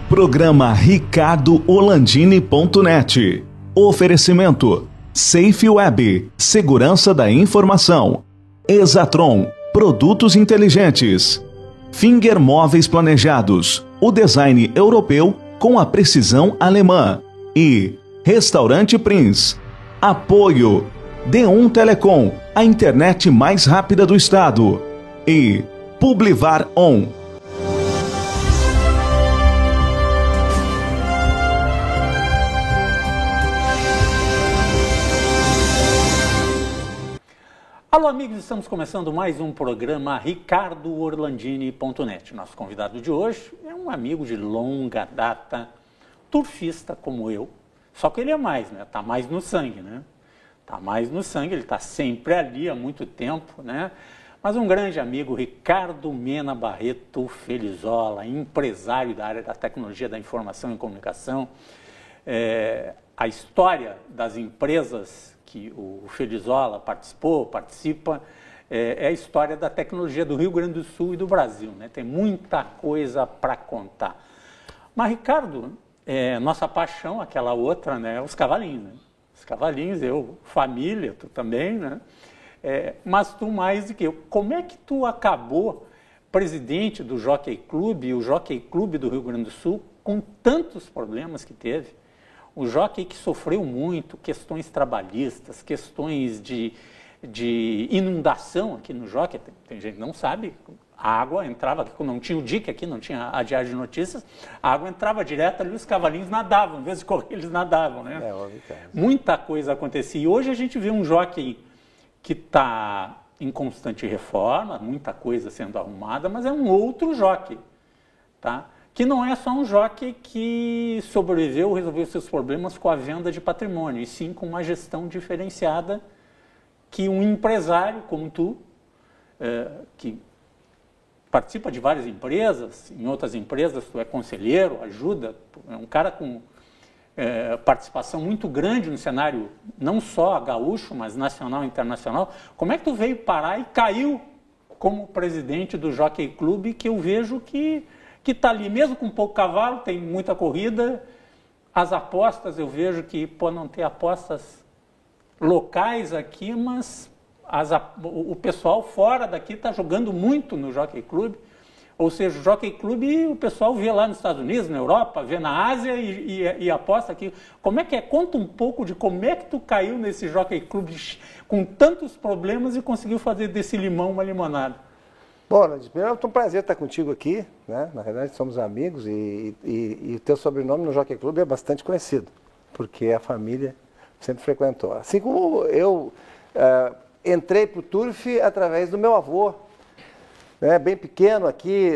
Programa ricardoorlandini.net. Oferecimento Safe Web, segurança da informação. Exatron, produtos inteligentes. Finger Móveis Planejados, o design europeu com a precisão alemã. E Restaurante Prince. Apoio D1 Telecom, a internet mais rápida do estado. E Publivar On. Alô amigos, estamos começando mais um programa ricardoorlandini.net. Nosso convidado de hoje é um amigo de longa data, turfista como eu, só que ele é mais, né? Tá mais no sangue, né? Tá mais no sangue, ele tá sempre ali há muito tempo, né? Mas um grande amigo, Ricardo Mena Barreto Felizola, empresário da área da tecnologia da informação e comunicação. A história das empresas que o Felizola participa, é a história da tecnologia do Rio Grande do Sul e do Brasil, né? Tem muita coisa para contar. Mas, Ricardo, nossa paixão, aquela outra, né? Os cavalinhos, né? Os cavalinhos, eu, família, tu também, né? Mas tu mais do que eu. Como é que tu acabou presidente do Jockey Club e o Jockey Club do Rio Grande do Sul com tantos problemas que teve? O jockey que sofreu muito, questões trabalhistas, questões de inundação aqui no jockey, tem gente que não sabe, a água entrava, não tinha o dique aqui, não tinha a diário de notícias, a água entrava direto ali, os cavalinhos nadavam, em vez de correr eles nadavam, né? Muita coisa acontecia. E hoje a gente vê um jockey que está em constante reforma, muita coisa sendo arrumada, mas é um outro jockey, tá? Que não é só um jockey que sobreviveu, resolveu seus problemas com a venda de patrimônio, e sim com uma gestão diferenciada que um empresário como tu, que participa de várias empresas, em outras empresas tu é conselheiro, ajuda, é um cara com participação muito grande no cenário, não só gaúcho, mas nacional e internacional. Como é que tu veio parar e caiu como presidente do Jockey Club, que eu vejo que está ali, mesmo com pouco cavalo, tem muita corrida, as apostas, eu vejo que pode não ter apostas locais aqui, mas o pessoal fora daqui está jogando muito no Jockey Club, ou seja, o Jockey Club o pessoal vê lá nos Estados Unidos, na Europa, vê na Ásia e aposta aqui. Como é que é? Conta um pouco de como é que tu caiu nesse Jockey Club com tantos problemas e conseguiu fazer desse limão uma limonada. Bom, primeiro é um prazer estar contigo aqui, né? Na verdade somos amigos e o teu sobrenome no Jockey Club é bastante conhecido, porque a família sempre frequentou. Assim como eu entrei para o turf através do meu avô, né? Bem pequeno aqui,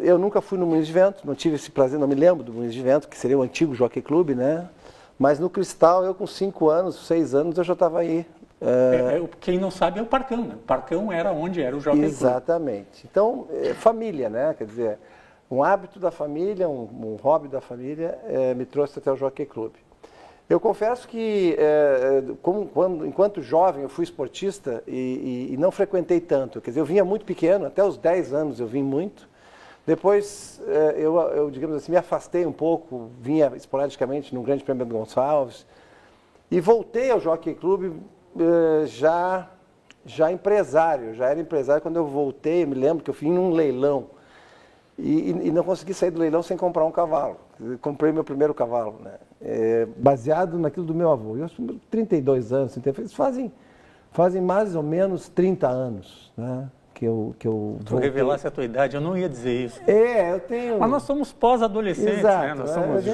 eu nunca fui no Moinhos de Vento, não tive esse prazer, não me lembro do Moinhos de Vento, que seria o antigo Jockey Club, né? Mas no Cristal, eu com 5 anos, 6 anos, eu já estava aí. Quem não sabe é o Parcão, né? O Parcão era onde era o Jockey Club. Exatamente. Então, família, né? Quer dizer, um hábito da família, um hobby da família me trouxe até o Jockey Club. Eu confesso que, enquanto jovem, eu fui esportista e não frequentei tanto. Quer dizer, eu vinha muito pequeno, até os 10 anos eu vim muito. Depois, eu digamos assim, me afastei um pouco, vinha esporadicamente no Grande Prêmio do Gonçalves. E voltei ao Jockey Club já empresário, já era empresário quando eu voltei. Eu me lembro que eu fui em um leilão e não consegui sair do leilão sem comprar um cavalo. Comprei meu primeiro cavalo, né? Baseado naquilo do meu avô. Eu tenho 32 anos, fazem mais ou menos 30 anos, né? Que eu tu revelasse a tua idade, eu não ia dizer isso. Eu tenho... Mas nós somos pós-adolescentes, exato, né? Nós somos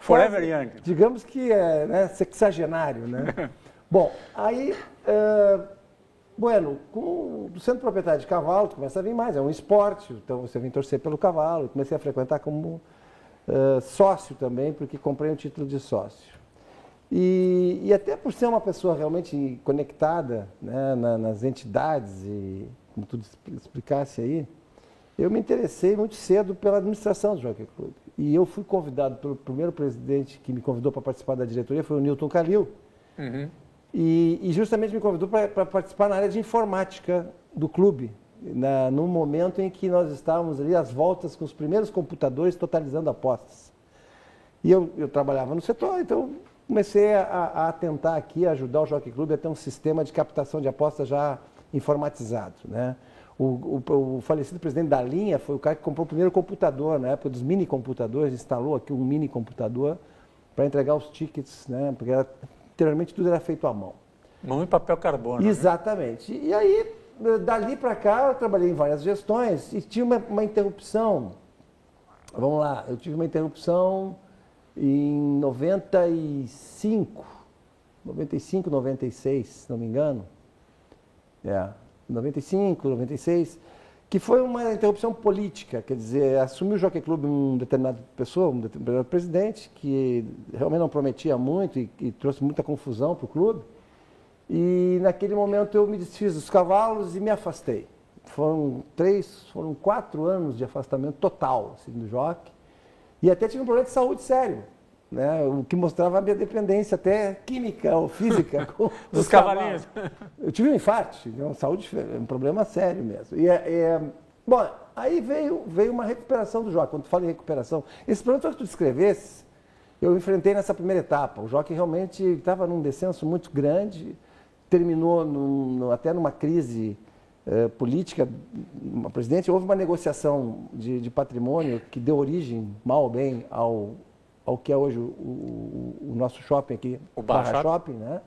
forever young. Digamos que né, sexagenário, né? Bom, aí, sendo proprietário de cavalo, começa a vir mais, é um esporte, então você vem torcer pelo cavalo, comecei a frequentar como sócio também, porque comprei um título de sócio. E até por ser uma pessoa realmente conectada, né, nas entidades, e como tu explicasse aí, eu me interessei muito cedo pela administração do Jockey Club. E eu fui convidado pelo primeiro presidente que me convidou para participar da diretoria, foi o Newton Calil. Uhum. E justamente me convidou para participar na área de informática do clube, no momento em que nós estávamos ali às voltas com os primeiros computadores totalizando apostas. E eu trabalhava no setor, então comecei a tentar aqui ajudar o Jockey Club a ter um sistema de captação de apostas já informatizado, né? O falecido presidente da linha foi o cara que comprou o primeiro computador, na época dos mini computadores, instalou aqui um mini computador para entregar os tickets, né? Porque anteriormente tudo era feito à mão. Mão e papel carbono. Exatamente. Né? E aí, dali para cá, eu trabalhei em várias gestões e tive uma interrupção. Vamos lá, eu tive uma interrupção em 95, 96, se não me engano. 95, 96, que foi uma interrupção política, quer dizer, assumiu o Jockey Club um determinado presidente, que realmente não prometia muito e trouxe muita confusão para o clube. E naquele momento eu me desfiz dos cavalos e me afastei. Foram 4 anos de afastamento total assim, do jockey. E até tive um problema de saúde sério, né? O que mostrava a minha dependência até química ou física com os cavalinhos. Eu tive um infarto, um problema sério mesmo. Bom, aí veio uma recuperação do jockey. Quando tu fala em recuperação, esse problema que tu descrevesse, eu enfrentei nessa primeira etapa. O jockey realmente estava num descenso muito grande, terminou até numa crise política. Presidente, houve uma negociação de patrimônio que deu origem, mal ou bem, ao que é hoje o nosso shopping aqui, o Barra Shopping, né?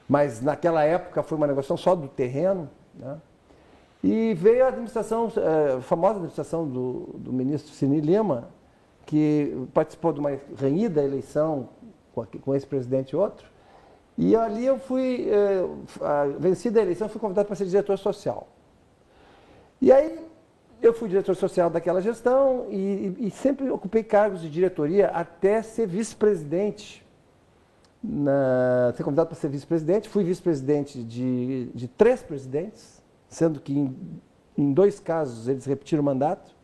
Mas naquela época foi uma negociação só do terreno, né? E veio a administração, a famosa administração do ministro Cini Lima, que participou de uma renhida eleição com esse presidente e outro, e ali eu fui, vencida a eleição, fui convidado para ser diretor social. E aí eu fui diretor social daquela gestão e sempre ocupei cargos de diretoria até ser vice-presidente. Ser convidado para ser vice-presidente, fui vice-presidente de 3 presidentes, sendo que em 2 casos eles repetiram o mandato,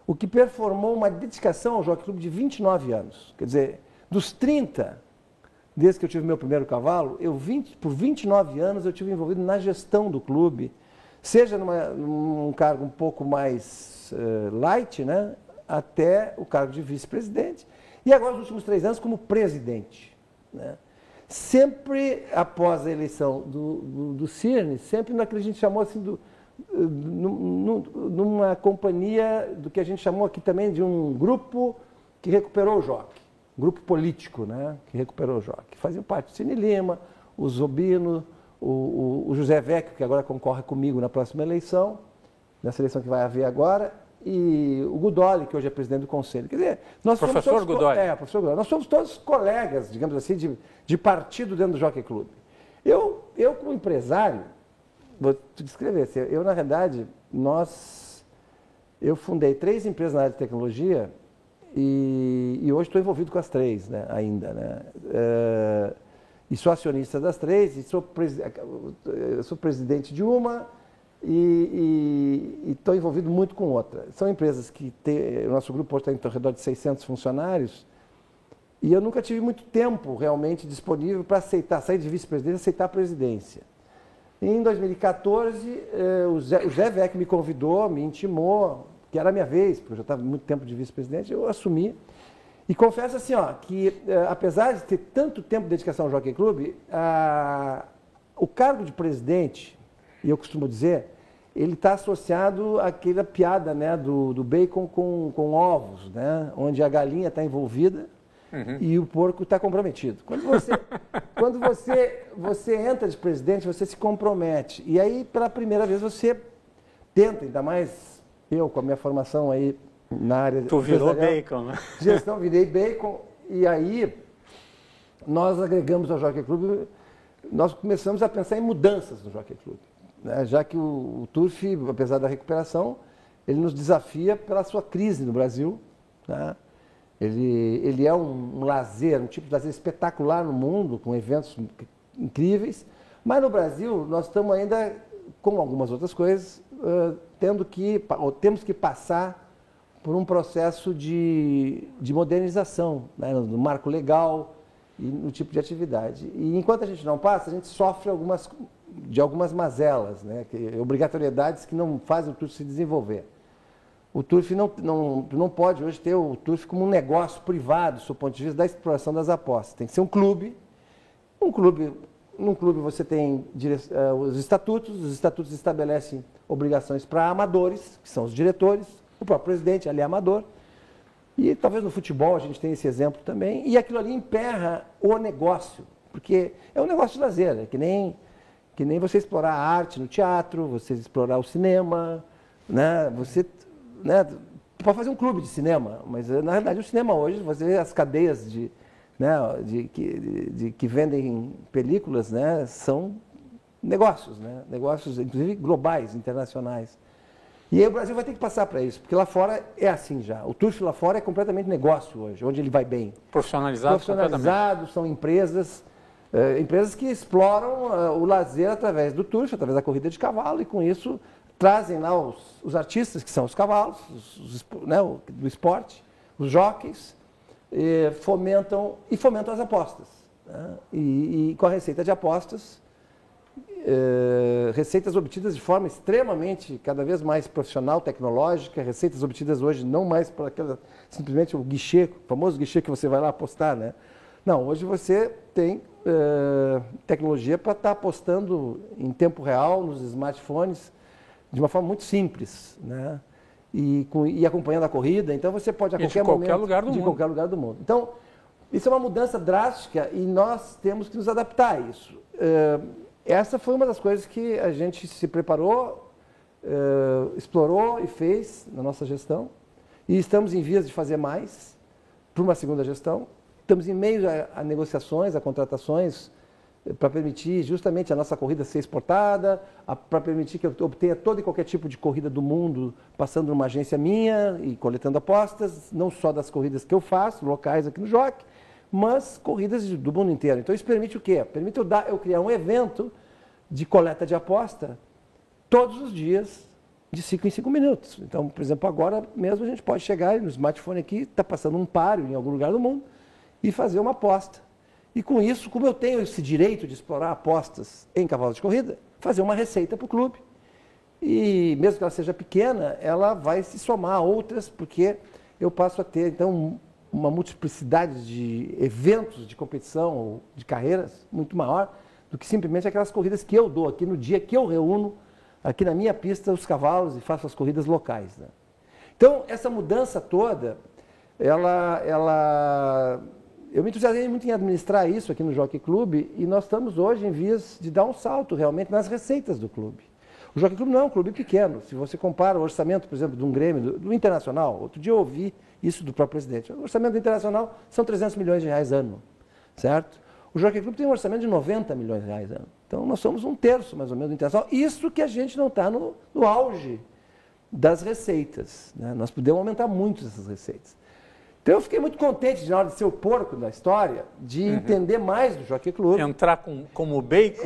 o que performou uma dedicação ao Jockey Club de 29 anos. Quer dizer, dos 30, desde que eu tive meu primeiro cavalo, por 29 anos eu tive envolvido na gestão do clube, seja num cargo um pouco mais light, né, até o cargo de vice-presidente, e agora nos últimos 3 anos como presidente. Né? Sempre após a eleição do Cirne, sempre naquilo que a gente chamou assim, numa companhia do que a gente chamou aqui também de um grupo que recuperou o jockey, grupo político, né, que recuperou o jockey. Faziam parte do Cini Lima, o Zobino, o José Vecchio, que agora concorre comigo na próxima eleição, nessa eleição que vai haver agora, e o Gudoli, que hoje é presidente do conselho. Quer dizer, professor Gudoli. Professor Gudoli. Nós somos todos colegas, digamos assim, de partido dentro do Jockey Club. Eu como empresário, vou te descrever, eu na realidade, eu fundei 3 empresas na área de tecnologia e hoje estou envolvido com as 3, né, ainda, né? E sou acionista das 3, e sou presidente de uma e estou envolvido muito com outra. São empresas que o nosso grupo hoje está ao redor de 600 funcionários e eu nunca tive muito tempo realmente disponível para sair de vice-presidência e aceitar a presidência. Em 2014, o Zé Vec me convidou, me intimou, que era a minha vez, porque eu já estava muito tempo de vice-presidente, eu assumi. E confesso assim, que apesar de ter tanto tempo de dedicação ao Jockey Club, o cargo de presidente, e eu costumo dizer, ele está associado àquela piada, né, do bacon com ovos, né, onde a galinha está envolvida e o porco está comprometido. Quando você entra de presidente, você se compromete. E aí, pela primeira vez, você tenta, ainda mais eu, com a minha formação aí, na área tu virou bacon, né? Gestão, virei bacon, e aí nós agregamos ao Jockey Club, nós começamos a pensar em mudanças no Jockey Club, né? Já que o Turf, apesar da recuperação, ele nos desafia pela sua crise no Brasil, né? Ele é um lazer, um tipo de lazer espetacular no mundo, com eventos incríveis, mas no Brasil nós estamos ainda, como algumas outras coisas, temos que passar por um processo de modernização, né, no marco legal e no tipo de atividade. E enquanto a gente não passa, a gente sofre algumas mazelas, né, obrigatoriedades que não fazem o tudo se desenvolver. O turf não pode hoje ter o turf como um negócio privado, do ponto de vista da exploração das apostas. Tem que ser um clube. Num clube você tem os estatutos estabelecem obrigações para amadores, que são os diretores, o próprio presidente ali é amador, e talvez no futebol a gente tenha esse exemplo também, e aquilo ali emperra o negócio, porque é um negócio de lazer, é que nem você explorar a arte no teatro, você explorar o cinema, né? Você pode fazer um clube de cinema, mas na realidade o cinema hoje, você vê as cadeias que vendem películas, né, são negócios, né, negócios inclusive globais, internacionais. E aí o Brasil vai ter que passar para isso, porque lá fora é assim já. O turf lá fora é completamente negócio hoje, onde ele vai bem. Profissionalizado, são empresas que exploram o lazer através do turf, através da corrida de cavalo, e com isso trazem lá os artistas, que são os cavalos, do esporte, os jockeys, fomentam as apostas, né? E com a receita de apostas, receitas obtidas de forma extremamente, cada vez mais profissional, tecnológica, receitas obtidas hoje não mais para simplesmente o guichê, o famoso guichê que você vai lá apostar, né? Não, hoje você tem tecnologia para estar apostando em tempo real nos smartphones de uma forma muito simples, né? E acompanhando a corrida, então você pode a qualquer momento, de qualquer lugar do mundo. Então, isso é uma mudança drástica e nós temos que nos adaptar a isso. Essa foi uma das coisas que a gente se preparou, explorou e fez na nossa gestão, e estamos em vias de fazer mais para uma segunda gestão. Estamos em meio a negociações, a contratações, para permitir justamente a nossa corrida ser exportada, para permitir que eu obtenha todo e qualquer tipo de corrida do mundo, passando numa agência minha e coletando apostas, não só das corridas que eu faço, locais aqui no Jockey, mas corridas do mundo inteiro. Então isso permite o quê? Permite eu criar um evento de coleta de aposta todos os dias, de 5 em 5 minutos. Então, por exemplo, agora mesmo a gente pode chegar no smartphone aqui, está passando um páreo em algum lugar do mundo, e fazer uma aposta. E com isso, como eu tenho esse direito de explorar apostas em cavalos de corrida, fazer uma receita para o clube. E mesmo que ela seja pequena, ela vai se somar a outras, porque eu passo a ter, então, uma multiplicidade de eventos de competição ou de carreiras muito maior do que simplesmente aquelas corridas que eu dou aqui no dia que eu reúno aqui na minha pista os cavalos e faço as corridas locais, né? Então, essa mudança toda, eu me entusiasmei muito em administrar isso aqui no Jockey Club e nós estamos hoje em vias de dar um salto realmente nas receitas do clube. O Jockey Club não é um clube pequeno. Se você compara o orçamento, por exemplo, de um Grêmio, do Internacional, outro dia eu ouvi isso do próprio presidente. O orçamento do Internacional são 300 milhões de reais ano, certo? O Jockey Club tem um orçamento de 90 milhões de reais ano. Então nós somos um terço, mais ou menos, do Internacional. Isso que a gente não está no auge das receitas, né? Nós podemos aumentar muito essas receitas. Então eu fiquei muito contente, na hora de ser o porco da história, de entender mais do Jockey Club. Entrar como bacon?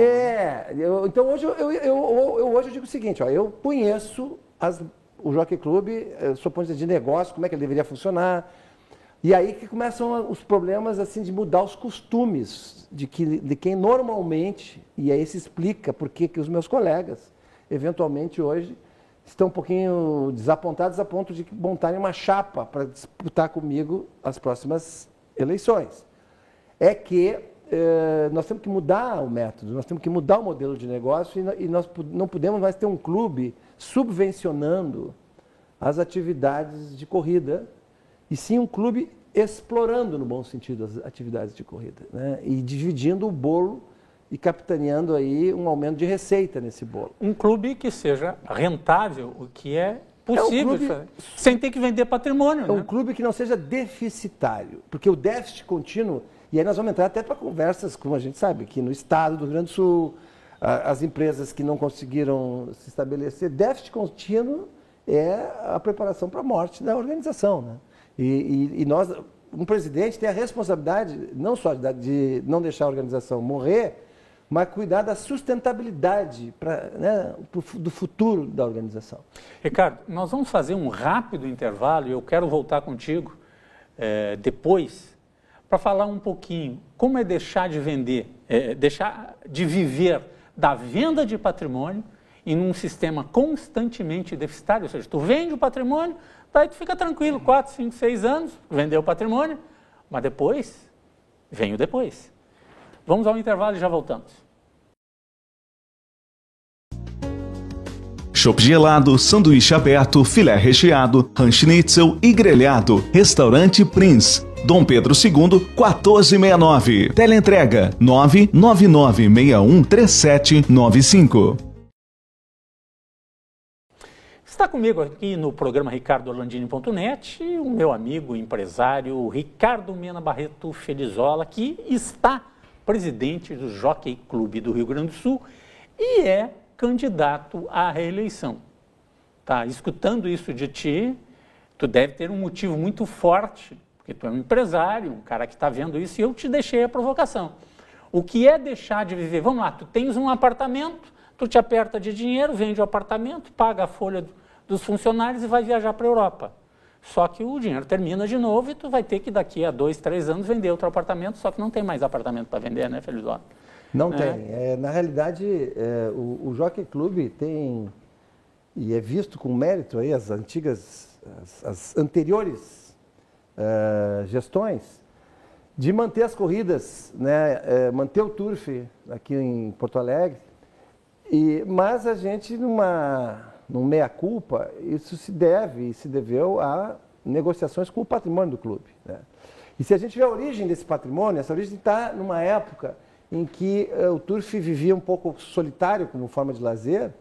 Então hoje eu digo o seguinte, eu conheço o Jockey Club, do ponto de vista de negócio, como é que ele deveria funcionar. E aí que começam os problemas assim, de mudar os costumes de quem normalmente, e aí se explica por que os meus colegas, eventualmente hoje, estão um pouquinho desapontados a ponto de montarem uma chapa para disputar comigo as próximas eleições. É que nós temos que mudar o método, nós temos que mudar o modelo de negócio e nós não podemos mais ter um clube subvencionando as atividades de corrida, e sim um clube explorando, no bom sentido, as atividades de corrida, né? E dividindo o bolo e capitaneando aí um aumento de receita nesse bolo. Um clube que seja rentável, o que é possível, sem ter que vender patrimônio. É um clube que não seja deficitário, porque o déficit contínuo, e aí nós vamos entrar até para conversas, como a gente sabe, aqui no estado do Rio Grande do Sul, as empresas que não conseguiram se estabelecer, déficit contínuo é a preparação para a morte da organização, né? E nós, um presidente tem a responsabilidade não só de não deixar a organização morrer, mas cuidar da sustentabilidade do futuro da organização. Ricardo, nós vamos fazer um rápido intervalo e eu quero voltar contigo depois para falar um pouquinho como é deixar de vender, deixar de viver da venda de patrimônio em um sistema constantemente deficitário, ou seja, tu vende o patrimônio, Daí tu fica tranquilo, 4, 5, 6 anos, vendeu o patrimônio, mas depois, vem o depois. Vamos ao intervalo e já voltamos. Chopp gelado, sanduíche aberto, filé recheado, ranch-schnitzel e grelhado. Restaurante Prince, Dom Pedro II, 1469. Teleentrega 999613795. Está comigo aqui no programa ricardoorlandini.net o meu amigo empresário Ricardo Mena Barreto Felizola, que está presidente do Jockey Clube do Rio Grande do Sul e é candidato à reeleição. Tá escutando isso de ti, tu deve ter um motivo muito forte, porque tu é um empresário, um cara que está vendo isso, e eu te deixei a provocação. O que é deixar de viver? Vamos lá, tu tens um apartamento, tu te aperta de dinheiro, vende o apartamento, paga a folha dos funcionários e vai viajar para a Europa. Só que o dinheiro termina de novo e tu vai ter que daqui a 2, 3 anos vender outro apartamento, só que não tem mais apartamento para vender, né, Felizola? Não tem. Na realidade, o Jockey Club tem, e é visto com mérito aí, as anteriores gestões, de manter as corridas, né, manter o turf aqui em Porto Alegre, mas a gente, num meia-culpa, isso se deveu a negociações com o patrimônio do clube, né? E se a gente vê a origem desse patrimônio, essa origem está numa época em que o turf vivia um pouco solitário como forma de lazer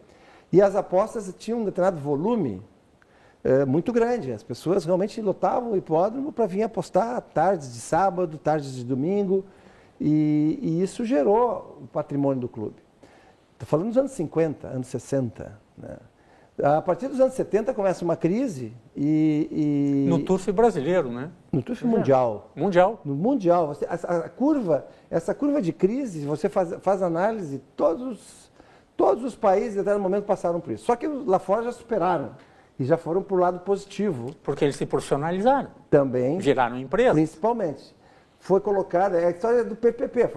e as apostas tinham um determinado volume muito grande. As pessoas realmente lotavam o hipódromo para vir apostar tardes de sábado, tardes de domingo, e isso gerou o patrimônio do clube. Estou falando dos anos 50, anos 60, né? A partir dos anos 70 começa uma crise No turf brasileiro, né? No turf mundial. Mundial. No mundial. Essa curva de crise, você faz análise, todos os países até no momento passaram por isso. Só que lá fora já superaram e já foram para o lado positivo. Porque eles se profissionalizaram. Também. Viraram empresa. Principalmente. Foi colocada, é a história do PPP,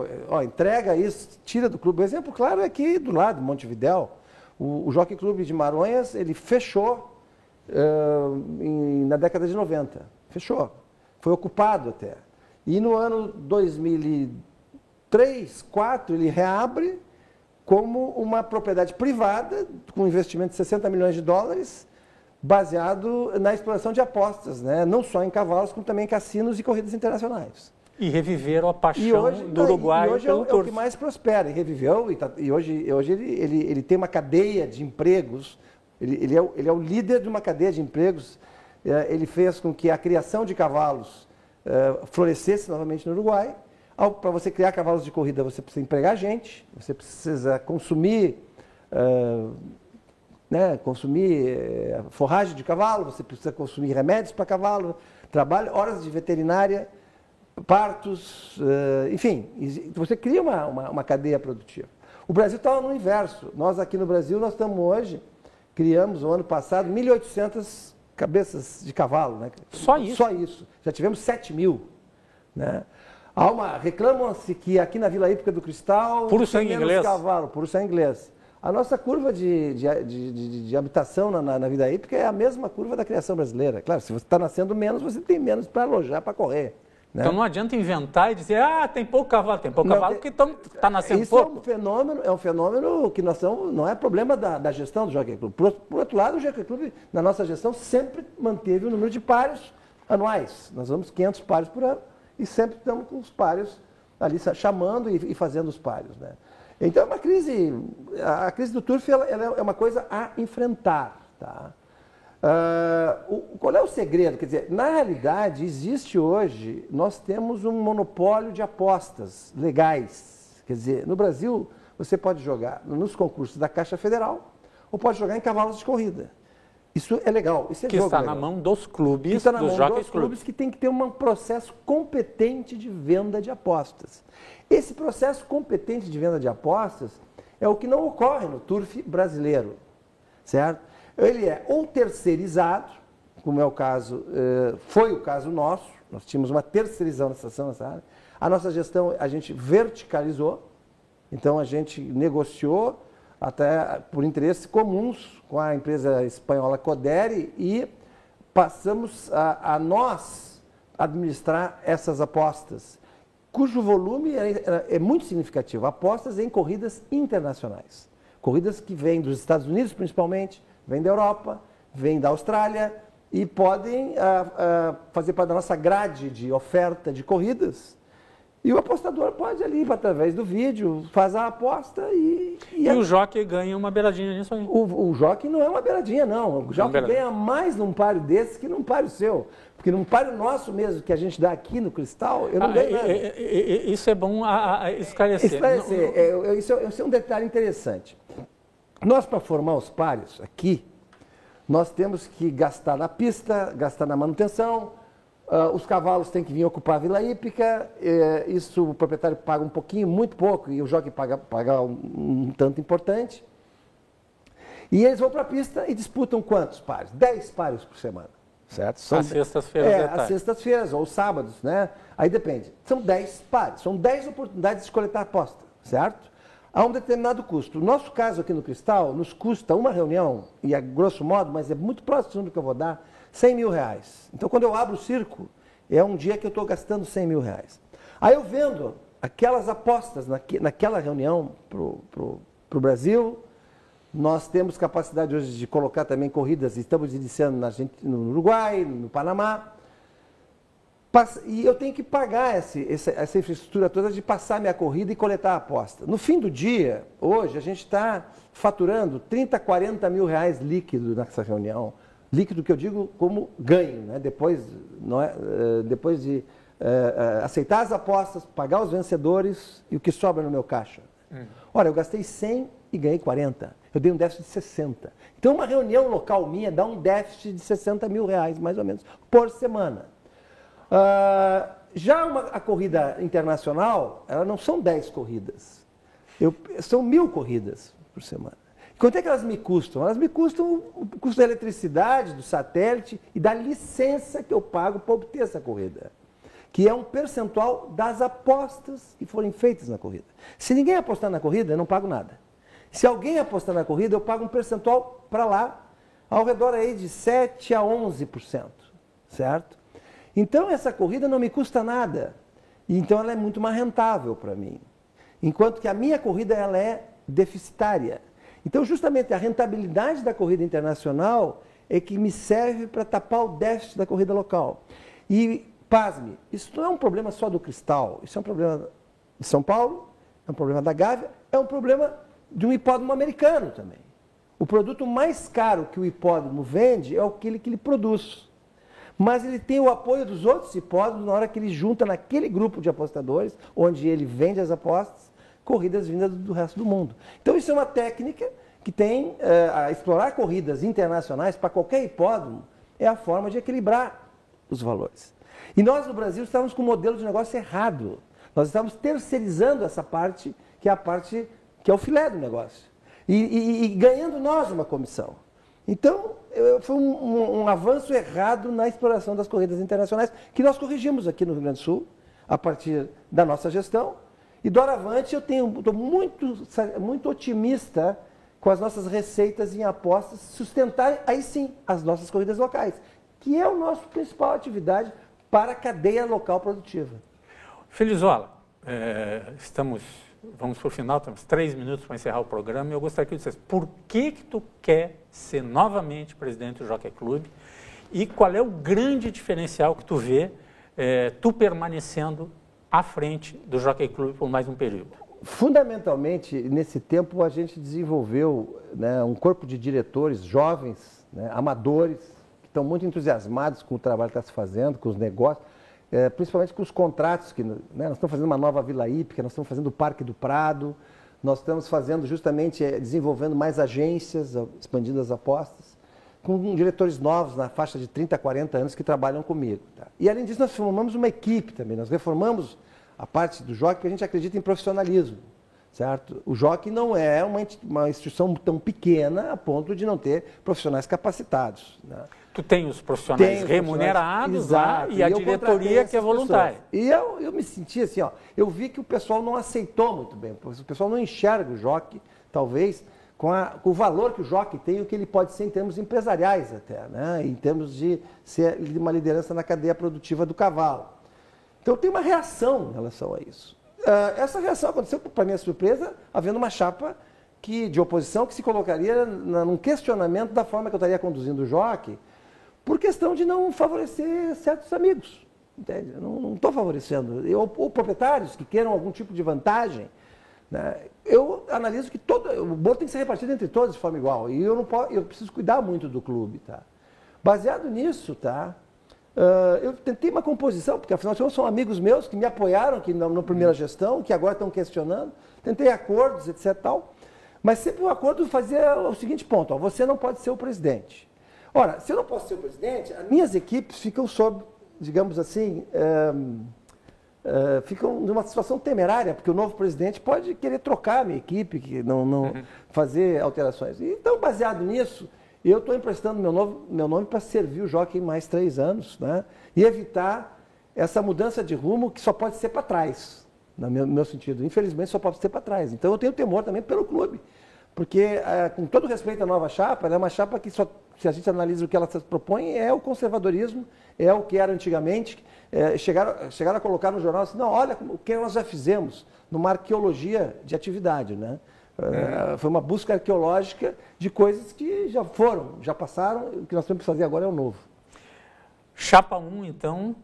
entrega isso, tira do clube. O exemplo claro é aqui do lado, Montevidéu. O Jockey Clube de Maronhas, ele fechou na década de 90. Fechou. Foi ocupado até. E no ano 2003, 2004, ele reabre como uma propriedade privada, com um investimento de 60 milhões de dólares, baseado na exploração de apostas, né? Não só em cavalos, como também em cassinos e corridas internacionais. E reviveram a paixão do Uruguai hoje pelo turf. É o que mais prospera. E reviveu, e hoje ele tem uma cadeia de empregos, ele é o líder de uma cadeia de empregos. Ele fez com que a criação de cavalos florescesse novamente no Uruguai. Para você criar cavalos de corrida, você precisa empregar gente, você precisa consumir forragem de cavalo, você precisa consumir remédios para cavalo, horas de veterinária, partos, enfim, você cria uma cadeia produtiva. O Brasil está no inverso. Nós aqui no Brasil, nós estamos hoje, criamos no ano passado 1.800 cabeças de cavalo, né? Só isso? Só isso. Já tivemos 7.000, né? Reclamam-se que aqui na Vila Hípica do Cristal puro sangue inglês. Cavalo, puro sangue inglês. A nossa curva de habitação na Vila Hípica é a mesma curva da criação brasileira. Claro, se você está nascendo menos, você tem menos para alojar, para correr. Né? Então não adianta inventar e dizer, tem pouco cavalo porque está nascendo pouco. Isso é um fenômeno que não é problema da gestão do Jockey Club. Por outro lado, o Jockey Club, na nossa gestão, sempre manteve o número de páreos anuais. Nós vamos 500 páreos por ano e sempre estamos com os páreos ali chamando e fazendo os páreos, né? Então é uma crise, a crise do turf ela é uma coisa a enfrentar, tá? Qual é o segredo? Quer dizer, na realidade, existe hoje, nós temos um monopólio de apostas legais. Quer dizer, no Brasil, você pode jogar nos concursos da Caixa Federal ou pode jogar em cavalos de corrida. Isso é legal. Isso é que está na mão dos clubes, está na mão dos clubes que tem que ter um processo competente de venda de apostas. Esse processo competente de venda de apostas é o que não ocorre no turf brasileiro, certo? Ele é ou terceirizado, como é o caso, foi o caso nosso, nós tínhamos uma terceirização nessa área. A nossa gestão, a gente verticalizou, então a gente negociou até por interesses comuns com a empresa espanhola Codere e passamos a nós administrar essas apostas, cujo volume é muito significativo. Apostas em corridas internacionais. Corridas que vêm dos Estados Unidos, principalmente, vêm da Europa, vêm da Austrália e podem fazer parte da nossa grade de oferta de corridas. E o apostador pode ali, através do vídeo, fazer a aposta e o jockey ganha uma beiradinha nisso aí. O jockey não é uma beiradinha, não. O jockey ganha mais num páreo desses que num páreo seu. Porque num páreo nosso mesmo, que a gente dá aqui no Cristal, eu não ganho nada. Isso é bom esclarecer. Isso é um detalhe interessante. Nós, para formar os páreos aqui, nós temos que gastar na pista, gastar na manutenção. Os cavalos têm que vir ocupar a Vila Hípica, isso o proprietário paga um pouquinho, muito pouco, e o jockey paga um tanto importante. E eles vão para a pista e disputam quantos pares? 10 pares por semana, certo? Às sextas-feiras. Às sextas-feiras, ou sábados, né? Aí depende. São 10 pares, são 10 oportunidades de coletar aposta, certo? A um determinado custo. No nosso caso aqui no Cristal, nos custa uma reunião, e a grosso modo, mas é muito próximo do que eu vou dar, R$100 mil. Então, quando eu abro o circo, é um dia que eu estou gastando R$100 mil. Aí eu vendo aquelas apostas naquela reunião para o Brasil. Nós temos capacidade hoje de colocar também corridas, estamos iniciando no Uruguai, no Panamá. E eu tenho que pagar essa infraestrutura toda de passar minha corrida e coletar a aposta. No fim do dia, hoje, a gente está faturando R$30, R$40 mil líquido nessa reunião. Líquido que eu digo como ganho, né? Depois de aceitar as apostas, pagar os vencedores e o que sobra no meu caixa. Olha, eu gastei 100 e ganhei 40. Eu dei um déficit de 60. Então, uma reunião local minha dá um déficit de R$60 mil, mais ou menos, por semana. Já a corrida internacional, ela não são 10 corridas. São 1.000 corridas por semana. Quanto é que elas me custam? Elas me custam o custo da eletricidade, do satélite e da licença que eu pago para obter essa corrida, que é um percentual das apostas que forem feitas na corrida. Se ninguém apostar na corrida, eu não pago nada. Se alguém apostar na corrida, eu pago um percentual para lá, ao redor aí de 7% a 11%, certo? Então, essa corrida não me custa nada. Então, ela é muito mais rentável para mim. Enquanto que a minha corrida ela é deficitária. Então, justamente, a rentabilidade da corrida internacional é que me serve para tapar o déficit da corrida local. E, pasme, isso não é um problema só do Cristal, isso é um problema de São Paulo, é um problema da Gávea, é um problema de um hipódromo americano também. O produto mais caro que o hipódromo vende é aquele que ele produz. Mas ele tem o apoio dos outros hipódromos na hora que ele junta naquele grupo de apostadores, onde ele vende as apostas, corridas vindas do resto do mundo. Então, isso é uma técnica que tem a explorar corridas internacionais para qualquer hipódromo, é a forma de equilibrar os valores. E nós, no Brasil, estamos com um modelo de negócio errado. Nós estamos terceirizando essa parte, que é a parte que é o filé do negócio. E ganhando nós uma comissão. Então, foi um avanço errado na exploração das corridas internacionais, que nós corrigimos aqui no Rio Grande do Sul, a partir da nossa gestão. E doravante eu estou muito otimista com as nossas receitas em apostas sustentarem, aí sim, as nossas corridas locais, que é a nossa principal atividade para a cadeia local produtiva. Felizola, vamos para o final, temos 3 minutos para encerrar o programa, e eu gostaria que tu dissesse por que tu quer ser novamente presidente do Jockey Club e qual é o grande diferencial que tu vê tu permanecendo à frente do Jockey Club por mais um período? Fundamentalmente, nesse tempo, a gente desenvolveu, né, um corpo de diretores jovens, né, amadores, que estão muito entusiasmados com o trabalho que está se fazendo, com os negócios, principalmente com os contratos, que, né, nós estamos fazendo uma nova Vila Hípica, nós estamos fazendo o Parque do Prado, nós estamos fazendo justamente, desenvolvendo mais agências, expandindo as apostas, com diretores novos, na faixa de 30 a 40 anos, que trabalham comigo. Tá? E, além disso, nós formamos uma equipe também, nós reformamos a parte do jockey, porque a gente acredita em profissionalismo, certo? O jockey não é uma instituição tão pequena a ponto de não ter profissionais capacitados. Né? Tu tem os profissionais remunerados lá e a diretoria que é voluntária. E eu me senti assim, eu vi que o pessoal não aceitou muito bem, o pessoal não enxerga o jockey, talvez, com o valor que o jockey tem e o que ele pode ser em termos empresariais até, né? Em termos de ser uma liderança na cadeia produtiva do cavalo. Então tem uma reação em relação a isso. Essa reação aconteceu, para minha surpresa, havendo uma chapa de oposição que se colocaria num questionamento da forma que eu estaria conduzindo o jockey, por questão de não favorecer certos amigos. Entende? Eu não estou favorecendo. Ou proprietários que queiram algum tipo de vantagem. Né? Eu analiso que o bolo tem que ser repartido entre todos de forma igual. E eu preciso cuidar muito do clube. Tá? Baseado nisso, tá? Eu tentei uma composição, porque afinal de contas são amigos meus que me apoiaram aqui na primeira gestão, que agora estão questionando. Tentei acordos, etc. Tal, mas sempre o acordo fazia o seguinte ponto: você não pode ser o presidente. Ora, se eu não posso ser o presidente, as minhas equipes ficam sob, digamos assim, ficam numa situação temerária, porque o novo presidente pode querer trocar a minha equipe, fazer alterações. Então, baseado nisso, eu estou emprestando meu nome para servir o jockey mais 3 anos, né? E evitar essa mudança de rumo que só pode ser para trás, no meu sentido. Infelizmente, só pode ser para trás. Então, eu tenho temor também pelo clube. Porque, com todo respeito à nova chapa, ela é uma chapa que, se a gente analisa o que ela se propõe, é o conservadorismo, é o que era antigamente. Chegaram a colocar no jornal assim, não, olha o que nós já fizemos, numa arqueologia de atividade, né? Foi uma busca arqueológica de coisas que já passaram, o que nós temos que fazer agora é o novo. Chapa 1, então,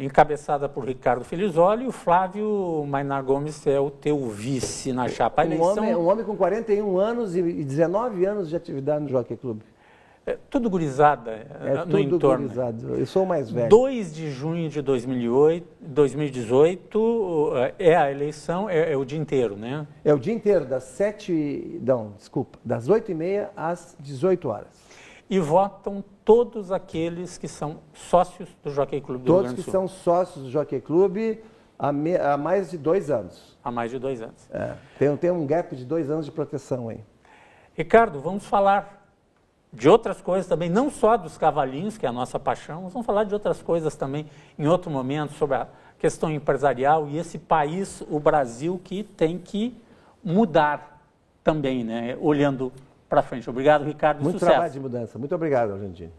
encabeçada por Ricardo Felizoli, e o Flávio Mainar Gomes é o teu vice na chapa. Um homem com 41 anos e 19 anos de atividade no Jockey Club. Tudo gurizada no entorno. Gurizado. Eu sou o mais velho. 2 de junho de 2018 é a eleição, é o dia inteiro, né? É o dia inteiro, das 8h30 às 18 horas. E votam todos aqueles que são sócios do Jockey Club do Rio Grande do Sul. Todos que são sócios do Jockey Club há mais de 2 anos. Há mais de 2 anos. Tem um gap de 2 anos de proteção aí. Ricardo, vamos falar de outras coisas também, não só dos cavalinhos, que é a nossa paixão, mas vamos falar de outras coisas também em outro momento, sobre a questão empresarial e esse país, o Brasil, que tem que mudar também, né? Olhando para frente. Obrigado, Ricardo. Muito sucesso. Trabalho de mudança. Muito obrigado, Argentino.